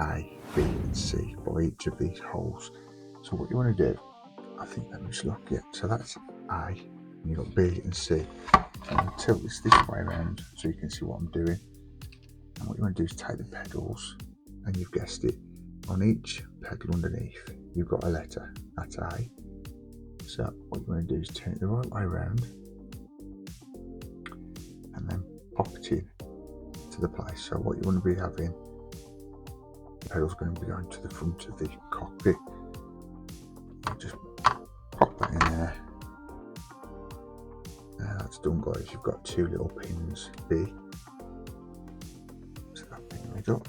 A, B and C by each of these holes. So what you want to do, I think let me just lock it. So that's A, and you've got B and C. I'm going to tilt this way around so you can see what I'm doing. And what you want to do is take the pedals, and you've guessed it, on each pedal underneath you've got a letter, that's A. So what you want to do is turn it the right way around and then pop it in to the place. So what you want to be having, the pedal's going to be going to the front of the cockpit. You just pop that in there. Now that's done, guys. You've got two little pins B. So that pin right up.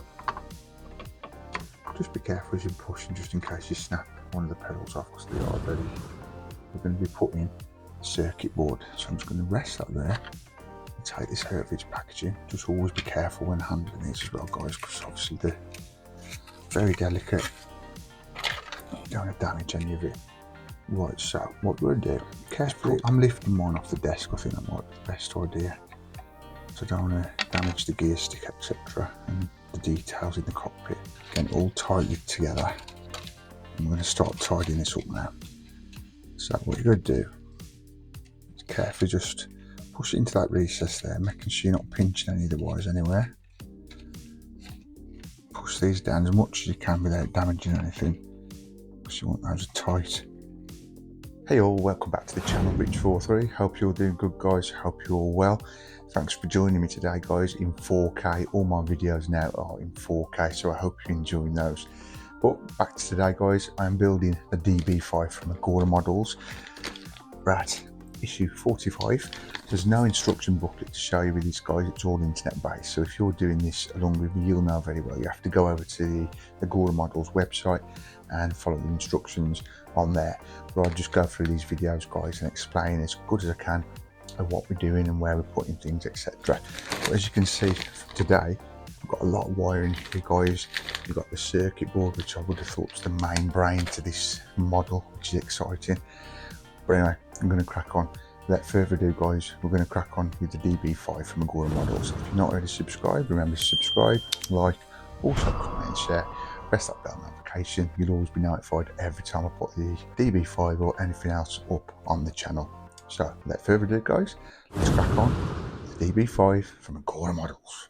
Just be careful as you're pushing, just in case you snap one of the pedals off, because they are very. We're going to be putting the circuit board. So I'm just going to rest that there and take this out of its packaging. Just always be careful when handling these as well, guys, because obviously they're very delicate. You don't want to damage any of it. Right, so what we're going to do, carefully, I'm lifting mine off the desk. I think that might be the best idea. So I don't want to damage the gear stick, etc. and the details in the cockpit. Getting all tightly together. I'm going to start tidying this up now. So what you're going to do is carefully just push it into that recess there, making sure you're not pinching any of the wires anywhere. Push these down as much as you can without damaging anything, because you want those tight. Hey all, welcome back to the channel, Rich43. Hope you're all doing good, guys. Hope you're all well. Thanks for joining me today, guys, in 4K. All my videos now are in 4K, so I hope you're enjoying those. But back to today, guys, I'm building a db5 from Agora Models. We're at issue 45. There's no instruction booklet to show you with this, guys. It's all internet based. So if you're doing this along with me, you'll know very well. You have to go over to the Agora Models website and follow the instructions on there. But I'll just go through these videos, guys, and explain as good as I can of what we're doing and where we're putting things, etc. But as you can see today, we've got a lot of wiring here, guys. You've got the circuit board, which I would have thought was the main brain to this model, which is exciting. But anyway, I'm going to crack on. Without further ado, guys, we're going to crack on with the db5 from Agora Models. If you're not already subscribed, remember to subscribe, like, also comment and share. Press that bell notification. You'll always be notified every time I put the db5 or anything else up on the channel. So without further ado, guys, let's crack on with the db5 from Agora Models.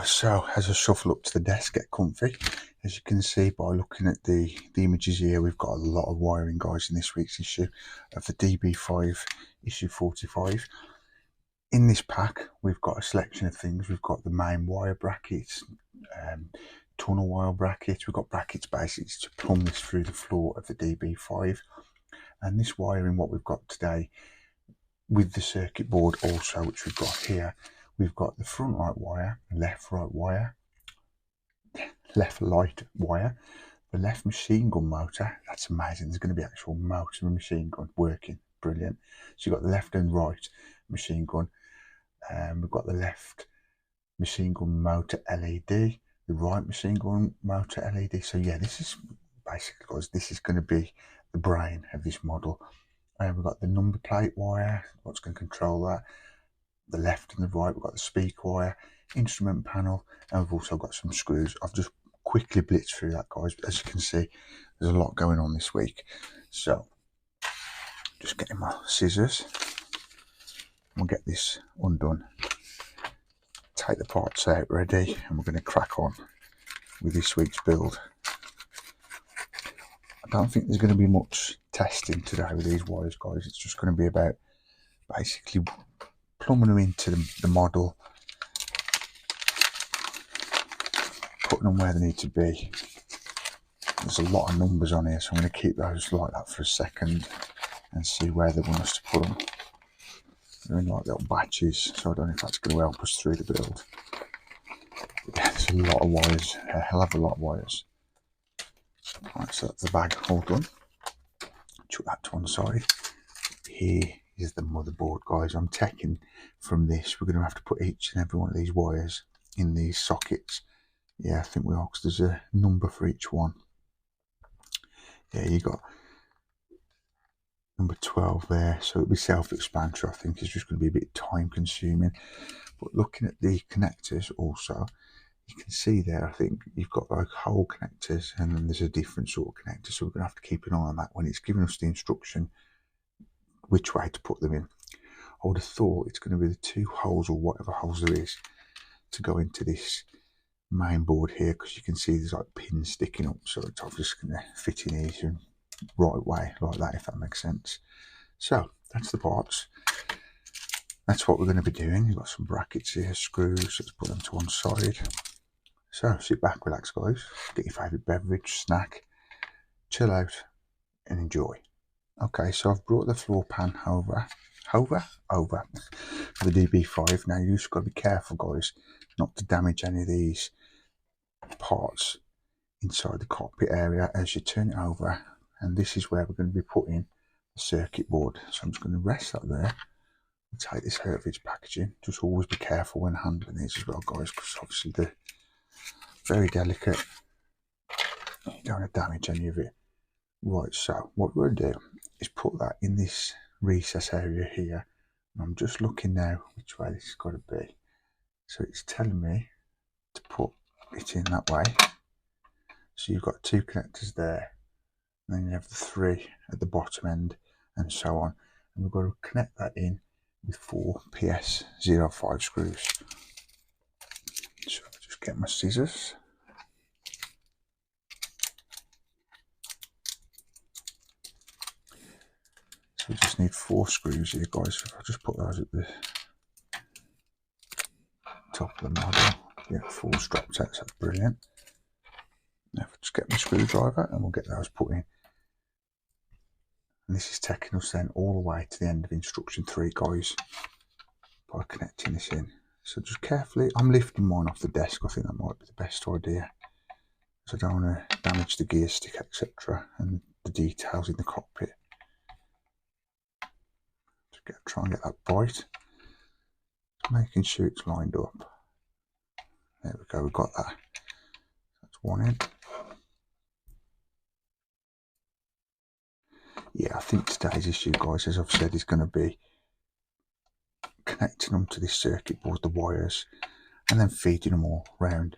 So as I shuffle up to the desk, get comfy, as you can see by looking at the images here, we've got a lot of wiring, guys, in this week's issue of the db5 issue 45. In this pack, we've got a selection of things. We've got the main wire brackets, tunnel wire brackets. We've got brackets basically to plumb this through the floor of the db5. And this wiring, what we've got today with the circuit board also, which we've got here, we've got the front right wire, left right wire, left light wire, the left machine gun motor. That's amazing. There's going to be actual motor and machine gun working. Brilliant. So you've got the left and right machine gun. We've got the left machine gun motor LED, the right machine gun motor LED. So yeah, this is basically, guys, this is going to be the brain of this model. We've got the number plate wire, what's going to control that. The left and the right, we've got the speaker wire, instrument panel, and we've also got some screws. I've just quickly blitzed through that, guys, but as you can see, there's a lot going on this week. So just getting my scissors. We'll get this undone, take the parts out ready, and we're going to crack on with this week's build. I don't think there's going to be much testing today with these wires, guys. It's just going to be about basically plumbing them into the model, putting them where they need to be. There's a lot of numbers on here, so I'm going to keep those like that for a second and see where they want us to put them. They're in like little batches, so I don't know if that's going to help us through the build. But yeah, there's a lot of wires, a hell of a lot of wires. Right, so that's the bag all done. Chuck that to one side. Here is the motherboard, guys. I'm taking from this. We're going to have to put each and every one of these wires in these sockets. Yeah, I think we are, because there's a number for each one. Yeah, you got number 12 there, so it'll be self-explanatory. I think it's just going to be a bit time consuming. But looking at the connectors also, you can see there, I think you've got like hole connectors, and then there's a different sort of connector, so we're going to have to keep an eye on that when it's giving us the instruction which way to put them in. I would have thought it's going to be the 2 holes, or whatever holes there is, to go into this main board here, because you can see there's like pins sticking up, so it's obviously going to fit in easier and right way like that, if that makes sense. So that's the parts. That's what we're going to be doing. You've got some brackets here, screws. Let's put them to one side. So sit back, relax, guys. Get your favourite beverage, snack, chill out, and enjoy. Okay, so I've brought the floor pan over the db5. Now you just got to be careful, guys, not to damage any of these parts inside the cockpit area as you turn it over. And this is where we're going to be putting the circuit board. So I'm just going to rest that there and take this out of its packaging. Just always be careful when handling these as well, guys, because obviously they're very delicate. You don't want to damage any of it. Right, so what we're going to do is put that in this recess area here. And I'm just looking now which way this has got to be. So it's telling me to put it in that way. So you've got 2 connectors there, and then you have the 3 at the bottom end, and so on. And we've got to connect that in with 4 PS05 screws. So I'll just get my scissors. So we just need 4 screws here, guys. So if I just put those at the top of the model, get 4 straps out, so that's brilliant. Now if I just get my screwdriver, and we'll get those put in. And this is taking us then all the way to the end of instruction 3, guys, by connecting this in. So just carefully, I'm lifting mine off the desk. I think that might be the best idea, so I don't want to damage the gear stick, etc., and the details in the cockpit. Just try and get that bite, making sure it's lined up. There we go, we've got that. That's one in. Yeah, I think today's issue, guys, as I've said, is going to be connecting them to this circuit board, the wires, and then feeding them all round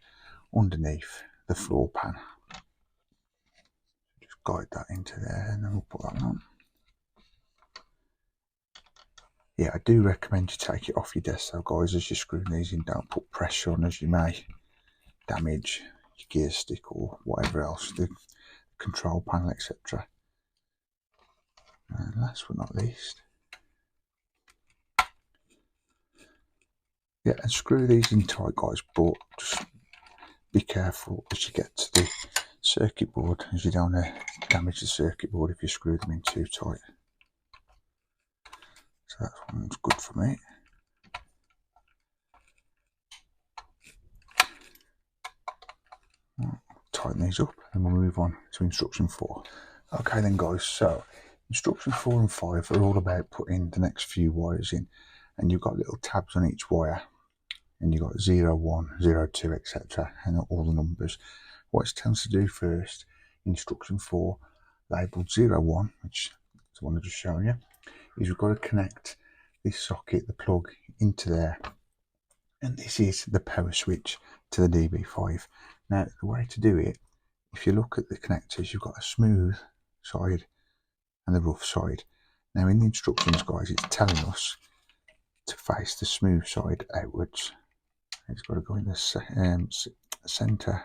underneath the floor pan. Just guide that into there, and then we'll put that on. Yeah, I do recommend you take it off your desk though, guys, as you're screwing these in. Don't put pressure on, as you may damage your gear stick or whatever else, the control panel, etc. And last but not least, yeah, and screw these in tight, guys, but just be careful as you get to the circuit board, as you don't want to damage the circuit board if you screw them in too tight. So that one's good for me. Tighten these up, and we'll move on to instruction 4. Okay then, guys, so instruction 4 and 5 are all about putting the next few wires in, and you've got little tabs on each wire, and you've got 0, 1, 0, 2, etc., and all the numbers. What it tends to do first, instruction 4, labelled 0, 1, which is the one I just shown you, is we've got to connect this socket, the plug, into there, and this is the power switch to the db5. Now, the way to do it, if you look at the connectors, you've got a smooth side and the rough side. Now in the instructions, guys, it's telling us to face the smooth side outwards. It's got to go in the centre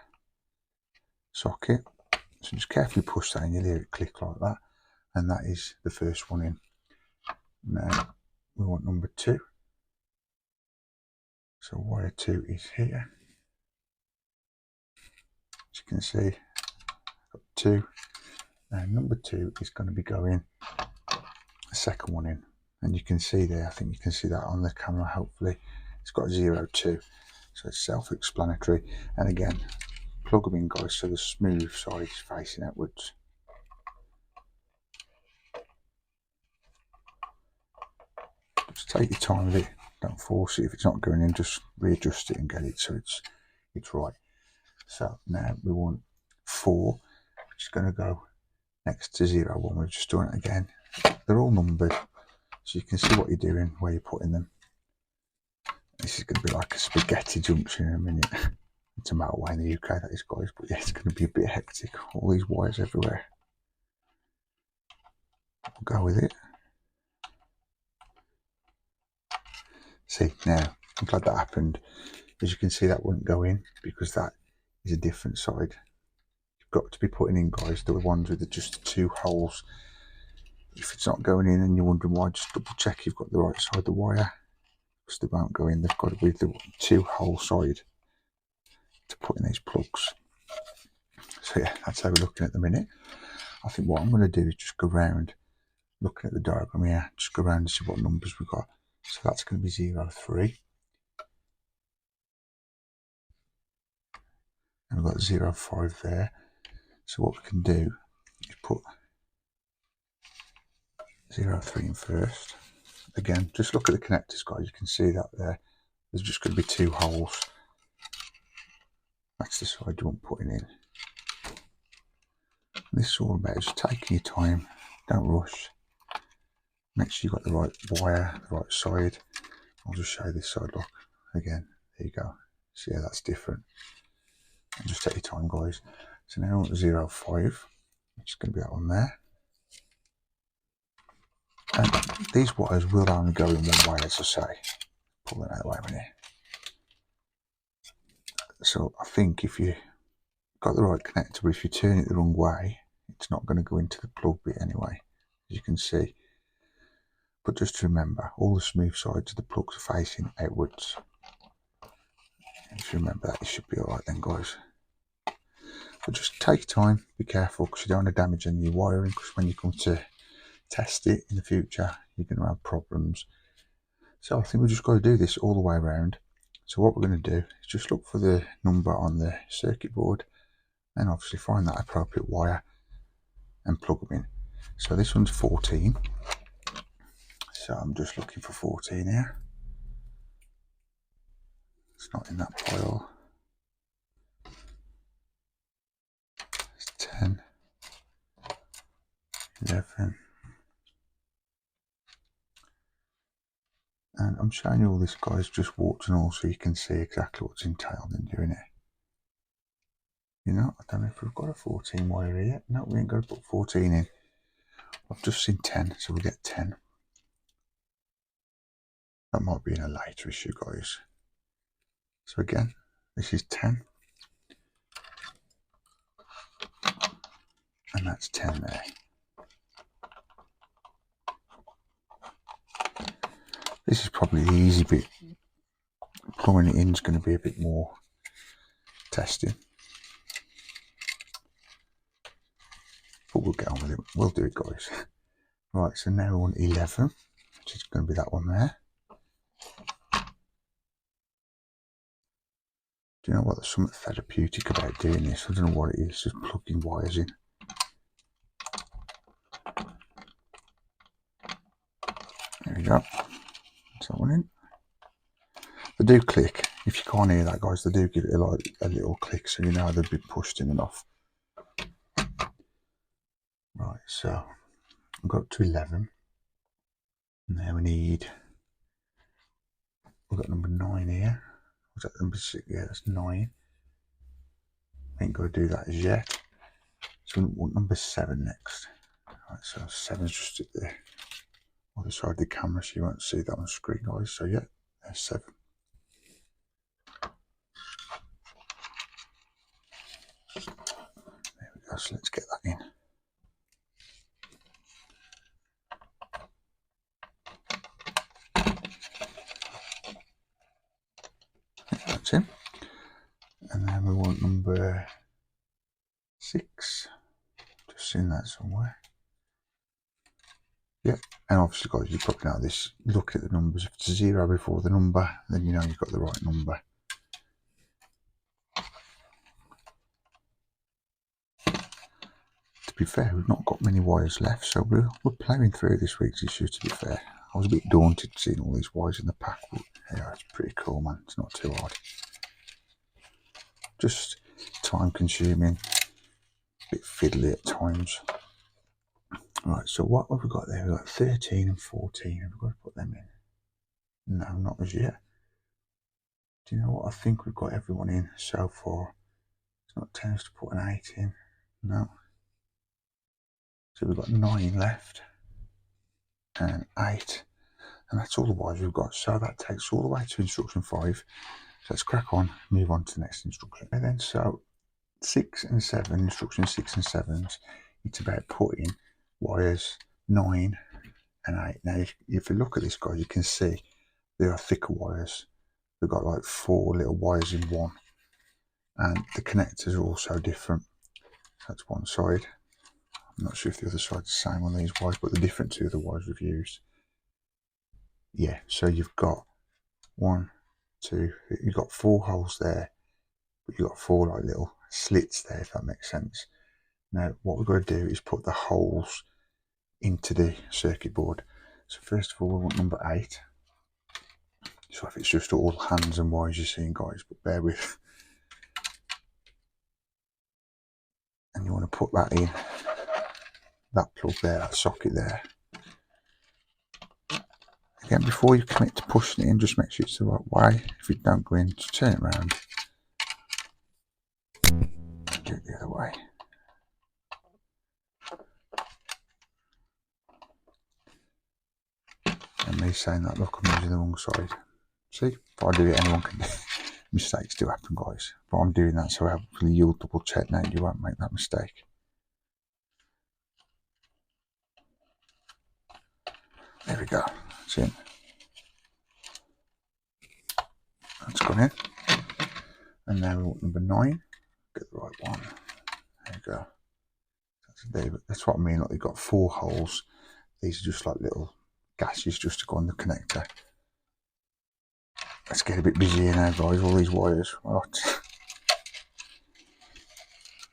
socket. So just carefully push that and you'll hear it click like that. And that is the first one in. Now we want number 2. So wire 2 is here. As you can see, got 2. And number 2 is going to be going the second one in. And you can see there, I think you can see that on the camera, hopefully. It's got 0, 2. So it's self-explanatory. And again, plug them in, guys, so the smooth side is facing outwards. Just take your time with it. Don't force it. If it's not going in, just readjust it and get it so it's right. So now we want 4, which is going to go next to 0, 1. We've just done it again. They're all numbered, so you can see what you're doing, where you're putting them. This is going to be like a spaghetti junction in a minute. It's a motorway in the UK, that is, guys, but yeah, it's going to be a bit hectic. All these wires everywhere. We'll go with it. See, now, I'm glad that happened. As you can see, that wouldn't go in because that is a different side. You've got to be putting in, guys, the ones with just the 2 holes. If it's not going in and you're wondering why, just double check you've got the right side of the wire, because they won't go in. They've got to be the 2-hole side to put in these plugs. So yeah, that's how we're looking at the minute. I think what I'm going to do is just go around, looking at the diagram here, just go around and see what numbers we've got. So that's going to be 0, 3. And we've got 0, 5 there. So what we can do is put 0, 3 in first. Again, just look at the connectors, guys. You can see that there. There's just going to be 2 holes. That's the side you want putting in. And this is all about just taking your time. Don't rush. Make sure you've got the right wire, the right side. I'll just show you this side, look. Again, there you go. So yeah, that's different. And just take your time, guys. So now 0, 5, which is going to be that one there. And these wires will only go in one way, as I say. Pull them out of the way a minute. So I think if you got the right connector, but if you turn it the wrong way, it's not going to go into the plug bit anyway, as you can see. But just remember, all the smooth sides of the plugs are facing outwards. And if you remember that, you should be alright then, guys. But just take your time, be careful, because you don't want to damage any of your wiring, because when you come to test it in the future, you're going to have problems. So I think we've just got to do this all the way around. So what we're going to do is just look for the number on the circuit board, and obviously find that appropriate wire and plug them in. So this one's 14. So I'm just looking for 14 here. It's not in that pile. It's 10, 11. And I'm showing you all this, guys, just warts and all, so you can see exactly what's entailed in doing it. You know, I don't know if we've got a 14 wire here yet. No, we ain't got to put 14 in. I've just seen 10, so we'll get 10. That might be in a later issue, guys. So again, this is 10. And that's 10 there. This is probably the easy bit. Plumbing it in is going to be a bit more testing. But we'll get on with it. We'll do it, guys. Right, so now we want 11, which is going to be that one there. Do you know what? There's something therapeutic about doing this. I don't know what it is, just plugging wires in. There we go. That's that one in. They do click. If you can't hear that, guys, they do give it a little click, so you know they've been pushed in and off. Right, so I've got to 11. Now we've got number 9 here. Was that number 6? Yeah, that's 9. Ain't got to do that as yet. So we want number 7 next. Right, so 7's just there. side of the camera, so you won't see that on screen, guys. So yeah, there's 7. There we go, so let's get that in. That's in. And then we want number 6. Just seen that somewhere. Yeah, and obviously, guys, you probably know this. Look at the numbers. If it's a 0 before the number, then you know you've got the right number. To be fair, we've not got many wires left, so we're ploughing through this week's issue, to be fair. I was a bit daunted seeing all these wires in the pack, but yeah, it's pretty cool, man. It's not too hard. Just time consuming, a bit fiddly at times. Right, so what have we got there? We've got 13 and 14. Have we got to put them in? No, not as yet. Do you know what? I think we've got everyone in so far. It's not telling us to put an 8 in. No. So we've got 9 left. And 8. And that's all the wires we've got. So that takes all the way to instruction 5. So let's crack on, move on to the next instruction. And then so 6 and 7, instruction 6 and 7, it's about putting wires 9 and 8. Now if you look at this, guys, you can see they are thicker wires. We've got like 4 little wires in one, and the connectors are also different. That's one side. I'm not sure if the other side's the same on these wires, but they're different to the wires we've used. Yeah, so you've got 1, 2, you've got 4 holes there, but you've got 4 like little slits there, if that makes sense. Now what we've got to do is put the holes into the circuit board. So first of all, we want number 8. So if it's just all hands and wires you're seeing, guys, but bear with. And you want to put that in, that plug there, that socket there. Again, before you commit to pushing it in, just make sure it's the right way. If it don't go in, just turn it around. Do it the other way. And me saying that, look, I'm using the wrong side. See, if I do it, anyone can do it. Mistakes do happen, guys. But I'm doing that so hopefully you'll double check now, you won't make that mistake. There we go. That's in. That's gone in. And now we want number 9. Get the right one. There you go. That's what I mean. Like, they've got 4 holes. These are just like little gases just to go on the connector. Let's get a bit busier now, guys. All these wires. Right.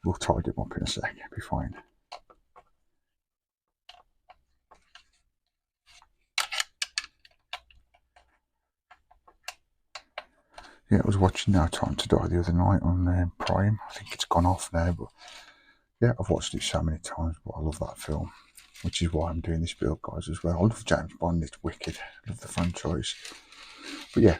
We'll tidy them up in a sec. It'll be fine. Yeah, I was watching No Time to Die the other night on Prime. I think it's gone off now, but yeah, I've watched it so many times. But I love that film, which is why I'm doing this build, guys, as well. I love James Bond. It's wicked. I love the franchise. But yeah,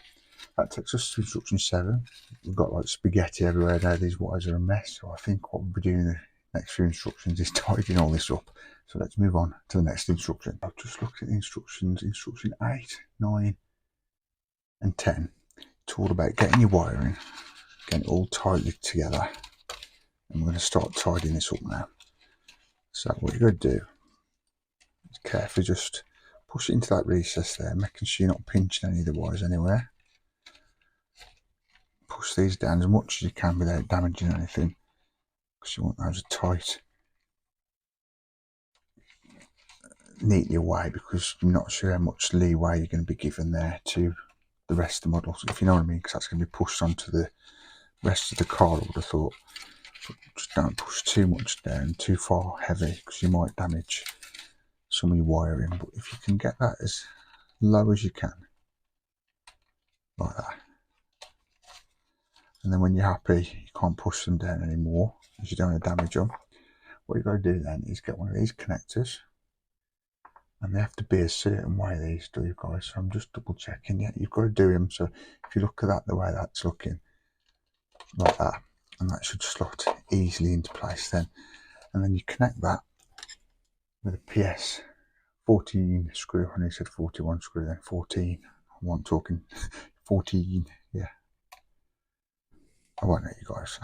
that takes us to instruction 7. We've got like spaghetti everywhere now. These wires are a mess. So I think what we'll be doing in the next few instructions is tidying all this up. So let's move on to the next instruction. I've just looked at the instructions. Instruction 8, 9, and 10. It's all about getting your wiring, getting it all tightly together. And we're going to start tidying this up now. So what you're going to do is carefully just push it into that recess there, making sure you're not pinching any of the wires anywhere. Push these down as much as you can without damaging anything, because you want those tight neatly away, because you're not sure how much leeway you're going to be given there to the rest of the model, if you know what I mean, because that's going to be pushed onto the rest of the car, I would have thought. But just don't push too much down, too far heavy, because you might damage some of your wiring. But if you can get that as low as you can, like that, and then when you're happy, you can't push them down anymore, because you don't want to damage them. What you've got to do then is get one of these connectors, and they have to be a certain way, these do, you guys. So I'm just double checking. Yeah, you've got to do them. So if you look at that, the way that's looking, like that, and that should slot easily into place then. And then you connect that with a PS 14 screw. I said 41 screw then. 14. I wasn't talking 14. Yeah. I won't let you guys.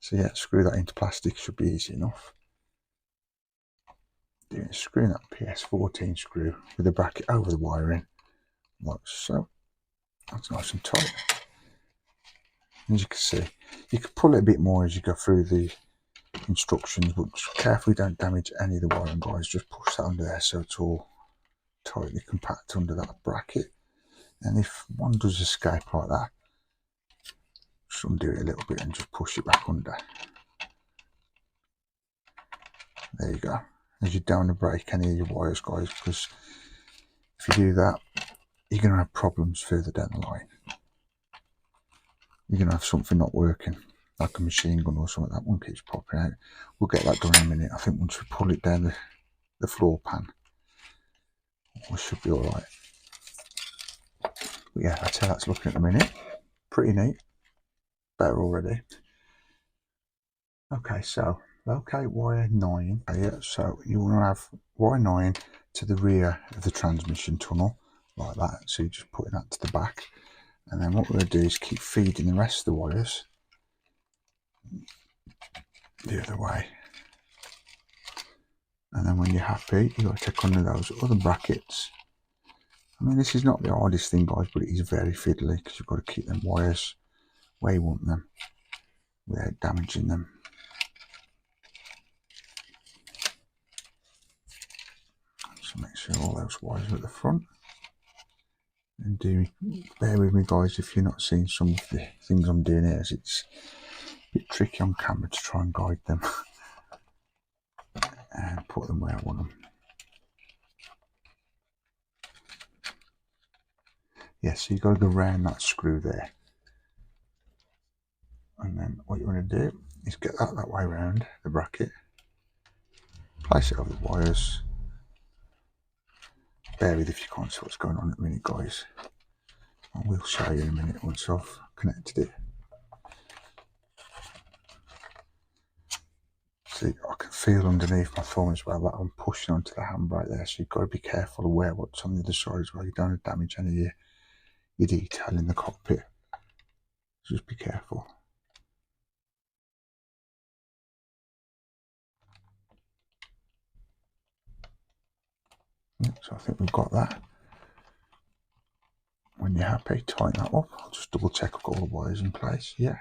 So yeah, screw that into plastic, should be easy enough. Screwing that PS14 screw with the bracket over the wiring, like so. That's nice and tight. As you can see, you can pull it a bit more as you go through the instructions, but just carefully don't damage any of the wiring, guys. Just push that under there so it's all tightly compact under that bracket. And if one does escape like that, just undo it a little bit and just push it back under. There you go. As you don't want to break any of your wires, guys, because if you do that, you're going to have problems further down the line. You're going to have something not working, like a machine gun or something. That one keeps popping out. We'll get that done in a minute. I think once we pull it down the floor pan, we should be all right. But yeah, that's how that's looking at the minute. Pretty neat. Better already. Okay, so locate wire 9. Yeah, so you want to have wire 9 to the rear of the transmission tunnel, like that. So you're just putting that to the back. And then what we're going to do is keep feeding the rest of the wires the other way. And then when you're happy, you've got to take under those other brackets. I mean, this is not the hardest thing, guys, but it is very fiddly because you've got to keep them wires where you want them without damaging them. So make sure all those wires are at the front. And do bear with me, guys, if you're not seeing some of the things I'm doing here, as it's a bit tricky on camera to try and guide them and put them where I want them. Yeah, so you've got to go around that screw there. And then what you want to do is get that way around the bracket, place it over the wires. Bear with if you can't see what's going on at the minute, guys. I will show you in a minute once I've connected it. See, I can feel underneath my thumb as well that I'm pushing onto the handbrake there, so you've got to be careful of what's on the other side as well. You don't want to damage any of your detail in the cockpit. So just be careful. Yeah, so I think we've got that. When you're happy, tighten that up. I'll just double check I've got all the wires in place. Yeah.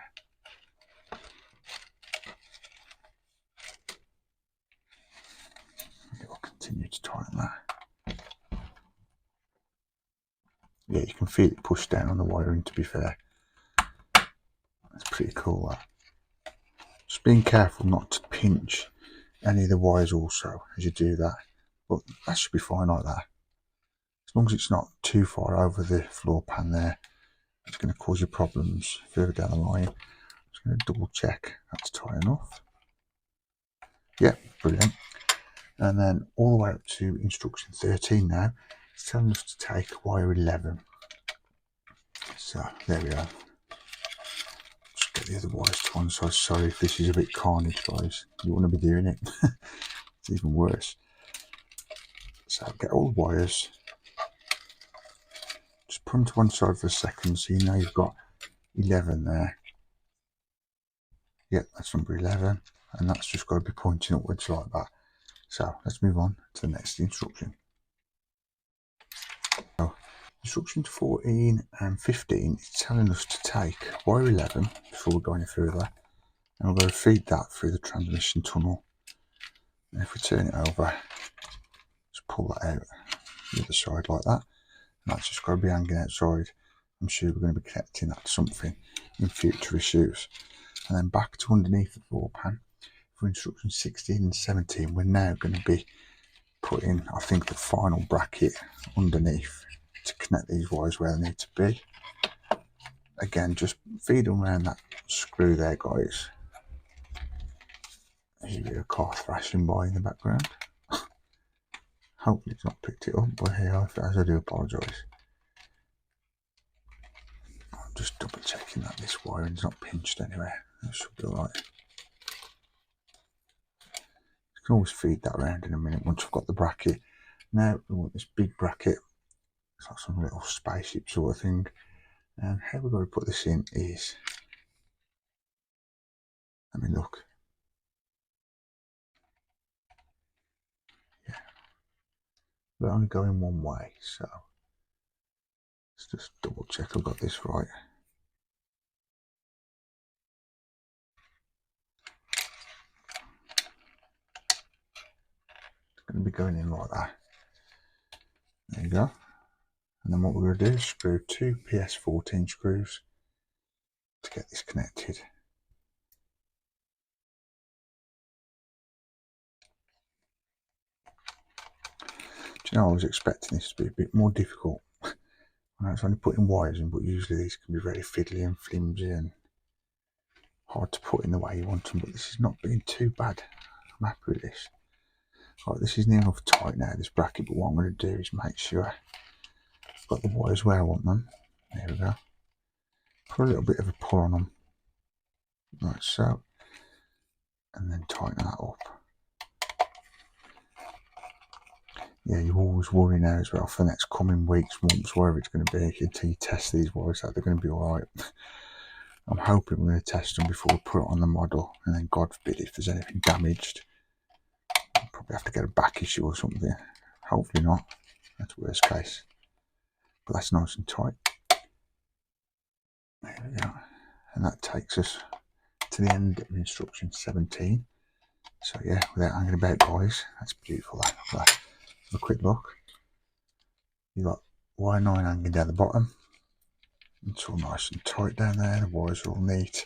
I'll continue to tighten that. Yeah, you can feel it push down on the wiring, to be fair. That's pretty cool, that. Just being careful not to pinch any of the wires also as you do that. But that should be fine like that. As long as it's not too far over the floor pan there, it's going to cause you problems further down the line. I'm just going to double check that's tight enough. Yeah, brilliant. And then all the way up to instruction 13 now, it's telling us to take wire 11. So there we are. Just get the other wires to one side. Sorry if this is a bit carnage, guys. You want to be doing it. It's even worse. So get all the wires. Just put them to one side for a second so you know you've got 11 there. Yep, that's number 11. And that's just got to be pointing upwards like that. So let's move on to the next instruction. So instruction 14 and 15 is telling us to take wire 11 before we go any further, and we're going to feed that through the transmission tunnel. And if we turn it over, just pull that out the other side like that, and that's just got to be hanging outside. I'm sure we're going to be connecting that to something in future issues. And then back to underneath the floor pan for instruction 16 and 17, we're now going to be putting, I think, the final bracket underneath to connect these wires where they need to be. Again, just feed them around that screw there, guys. There's a bit of a car thrashing by in the background. Hopefully it's not picked it up, but here, if it has, I do apologise. I'm just double checking that this wiring's not pinched anywhere. That should be alright. You can always feed that around in a minute once I've got the bracket Now we want this big bracket. It's like some little spaceship sort of thing. And how we're going to put this in is, let me look. Yeah, we're only going one way, so let's just double check I've got this right. It's going to be going in like that. There you go. And then what we're going to do is screw 2 PS14 screws to get this connected. Do you know, I was expecting this to be a bit more difficult. I know it's only putting wires in, but usually these can be very fiddly and flimsy and hard to put in the way you want them, but this is not being too bad. I'm happy with this. Right, this is near enough tight now, this bracket, but what I'm going to do is make sure I've got the wires where I want them. There we go. Put a little bit of a pull on them, like so, and then tighten that up. Yeah, you always worry now as well for the next coming weeks, months, wherever it's going to be, until you test these wires out, they're going to be alright. I'm hoping we're going to test them before we put it on the model, and then God forbid if there's anything damaged, I'll probably have to get a back issue or something. Hopefully not, that's worst case. But that's nice and tight. There we go. And that takes us to the end of instruction 17. So yeah, without hanging about, guys, that's beautiful. Look at that. Have a quick look. You've got wire 9 hanging down the bottom. It's all nice and tight down there. The wires are all neat.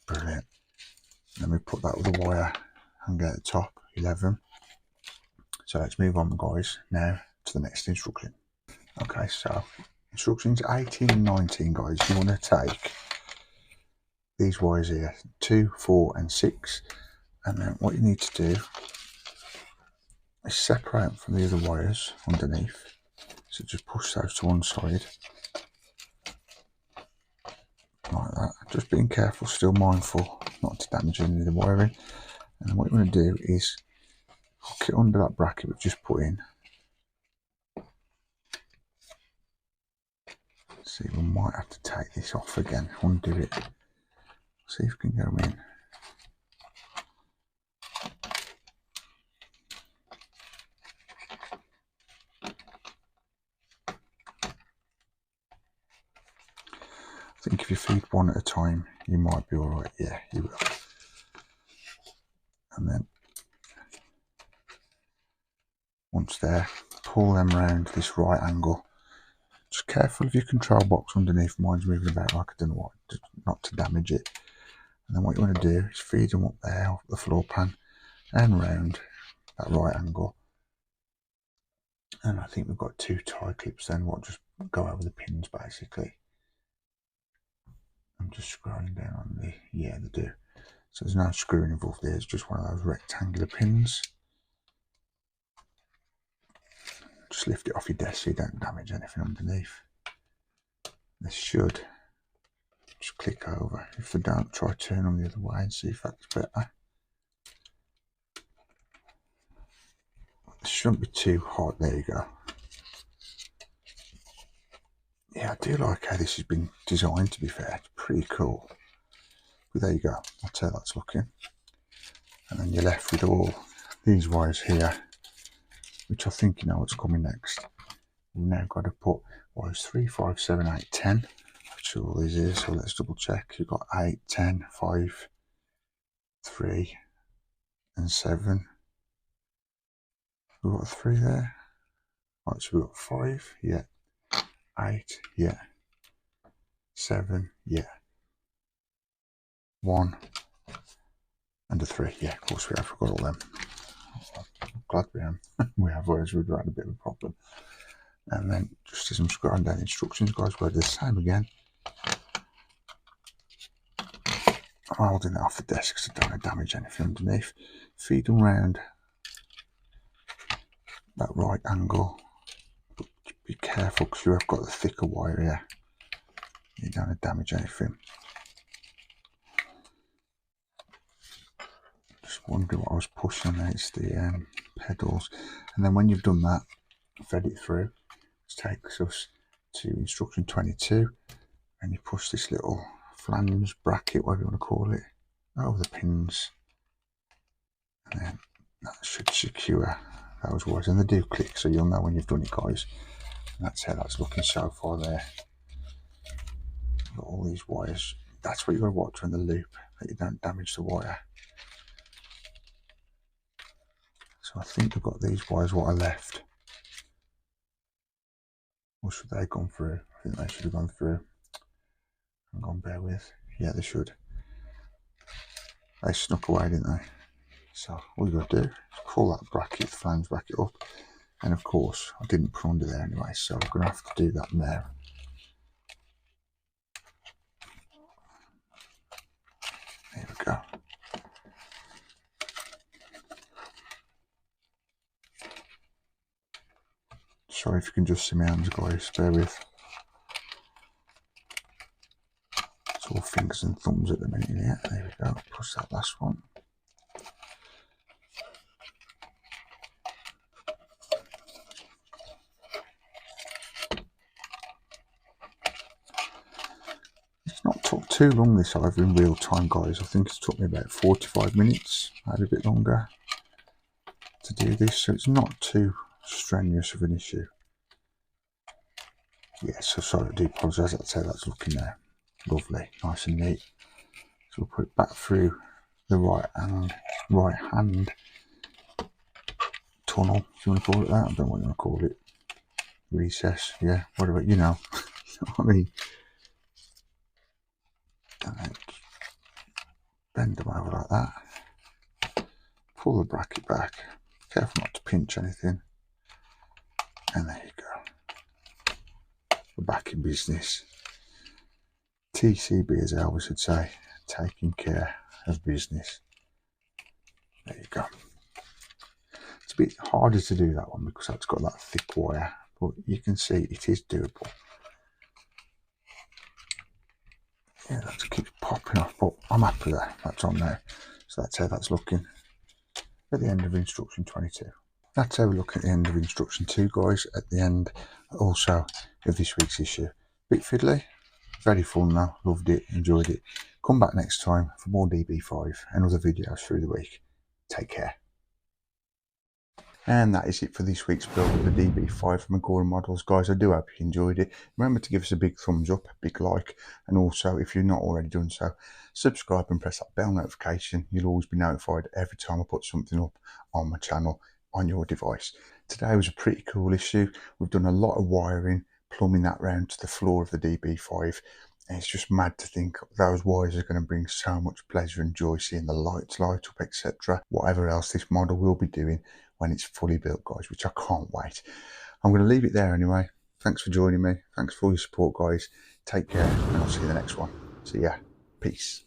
Brilliant. Then we put that other wire hanging at the top, 11. So let's move on, guys, now to the next instruction. Okay, so instructions 18 and 19, guys. You want to take these wires here, 2, 4 and 6, and then what you need to do is separate them from the other wires underneath. So just push those to one side like that, just being careful, still mindful not to damage any of the wiring. And then what you want to do is hook it under that bracket we've just put in. See, we might have to take this off again, undo it, see if we can go in. I think if you feed one at a time, you might be alright. Yeah, you will. And then once there, pull them round this right angle. Just careful of your control box underneath. Mine's moving about like I don't know what, not to damage it. And then what you want to do is feed them up there off the floor pan and round that right angle. And I think we've got 2 tie clips then, what just go over the pins basically. I'm just scrolling down on the, yeah, they do. So there's no screwing involved there, it's just one of those rectangular pins. Just lift it off your desk so you don't damage anything underneath. This should just click over. If they don't, try turn them the other way and see if that's better. This shouldn't be too hot, there you go. Yeah, I do like how this has been designed, to be fair, it's pretty cool. But there you go, that's how that's looking. And then you're left with all these wires here, which I think you know what's coming next. We've now got to put wires 3, 5, 7, 8, 10, which all these is, so let's double check. You've got 8, 10, 5, 3 and 7. We've got 3 there. Right, so we've got 5, yeah, 8, yeah, 7, yeah, 1 and a 3. Yeah, of course we have forgot all them. I'm glad we have. We have, whereas we'd had a bit of a problem. And then just as I'm scrolling down the instructions, guys, we'll do the same again. I'm holding it off the desk because I don't want to damage anything underneath. Feed them round that right angle. But be careful because you have got the thicker wire here. You don't want to damage anything. Just wondering what I was pushing on. It's the pedals. And then when you've done that, fed it through, it takes us to instruction 22, and you push this little flange bracket, whatever you want to call it, over the pins, and then that should secure those wires, and they do click, so you'll know when you've done it, guys. And that's how that's looking so far there. Got all these wires. That's what you've got to watch on the loop, that you don't damage the wire. So I think I've got these wires what I left. Or should they have gone through? I think they should have gone through. Hang on, bear with. Yeah, they should. They snuck away, didn't they? So all you got to do is pull that bracket, the flange bracket up. And of course, I didn't put under there anyway, so I'm going to have to do that now. There we go. Sorry if you can just see my hands, guys, bear with. It's all fingers and thumbs at the minute, yeah. There we go, push that last one. It's not took too long this either in real time, guys. I think it's took me about 45 minutes, maybe a bit longer, to do this, so it's not too strenuous of an issue. Yeah, so sorry, I do apologise. That's how that's looking there. Lovely, nice and neat. So we'll put it back through the right hand tunnel, if you want to call it that. I don't know what you want to call it. Recess, yeah, whatever, you know. You know what I mean? And then bend them over like that. Pull the bracket back. Careful not to pinch anything. And there you go. We're back in business. TCB, as Elvis would say, taking care of business. There you go. It's a bit harder to do that one because that's got that thick wire, but you can see it is doable. Yeah, that keeps popping off, but I'm happy with that. That's on there. So that's how that's looking at the end of instruction 22. That's how we look at the end of instruction 2, guys, at the end also of this week's issue. Bit fiddly, very fun though, loved it, enjoyed it. Come back next time for more DB5 and other videos through the week. Take care. And that is it for this week's build of the db5 from Agora Models. Guys, I do hope you enjoyed it. Remember to give us a big thumbs up, a big like, and also, if you're not already done so, subscribe and press that bell notification. You'll always be notified every time I put something up on my channel on your device. Today was a pretty cool issue. We've done a lot of wiring, plumbing that round to the floor of the db5. And it's just mad to think those wires are going to bring so much pleasure and joy, seeing the lights light up, etc. Whatever else this model will be doing when it's fully built, guys, which I can't wait. I'm going to leave it there anyway. Thanks for joining me. Thanks for all your support, guys. Take care, and I'll see you in the next one. See ya. Peace.